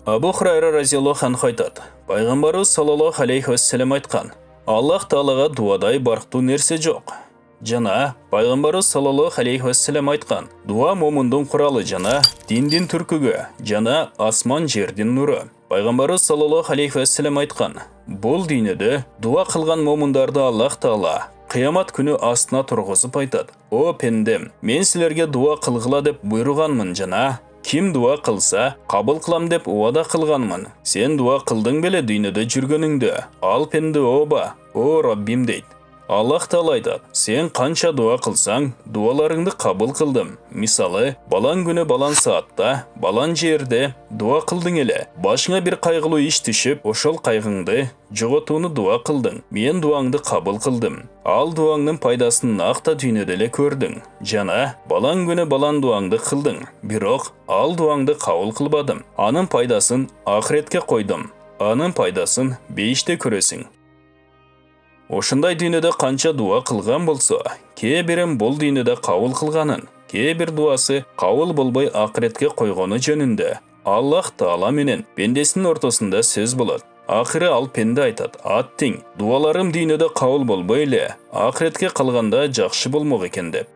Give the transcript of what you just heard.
Абу Хурайра разияллаху анху айтады. Пайғамбарыбыз саллаллаху алейхи уассалам айтқан: Аллах Таалаға дуадай барықту нәрсе жоқ. Жана пайғамбарыбыз саллаллаху алейхи уассалам айтқан: Дуа момындың құралы жана диндин түркігі, жана асман жердин нұры. Пайғамбарыбыз саллаллаху алейхи уассалам айтқан: Бұл дүйнөдө дуа қылған момындарды Аллах Таала қиямат күні астына тұрғызып айтады: О пендем, мен сілерге дуа қылғыла деп бұйырғанмын, жана ким дуа қылса, қабыл қылам деп уада қылғанмын. Сен дуа қылдың беле дүйнөдө жүргөнүңдө? Ал пенде оба, о Раббим дейт. Аллах Таала айтады: Сен қанша дуа қылсаң, дуаларыңды қабыл қылдым. Мисалы, балан күні балан саатта, балан жерде дуа қылдың еле. Башыңа бір қайғылы иш түшіп, ошол қайғыңды жоғотууну дуа қылдың. Мен дуаңды қабыл қылдым. Ал дуаңның пайдасын ақта дүйнөдө көрдің. Жана балан күні балан дуаңды қылдың. Бирок ал дуаңды қабыл қылбадым. Анын пайдасын ахиретке қойдым. Анын пайдасын бейиште көрөсүң. Ошындай дүйнөдө канча дуа кылган болсо, кээ бирин бул дүйнөдө кабыл кылганын, кээ бир дуасы кабыл болбой акыретке койгону жөнүндө Аллах Таала менен пендесинин ортосунда сөз болот. Акыры ал пенде айтат: Аттиң, дуаларым дүйнөдө кабыл болбой эле, акыретке калганда жакшы болмок экен деп.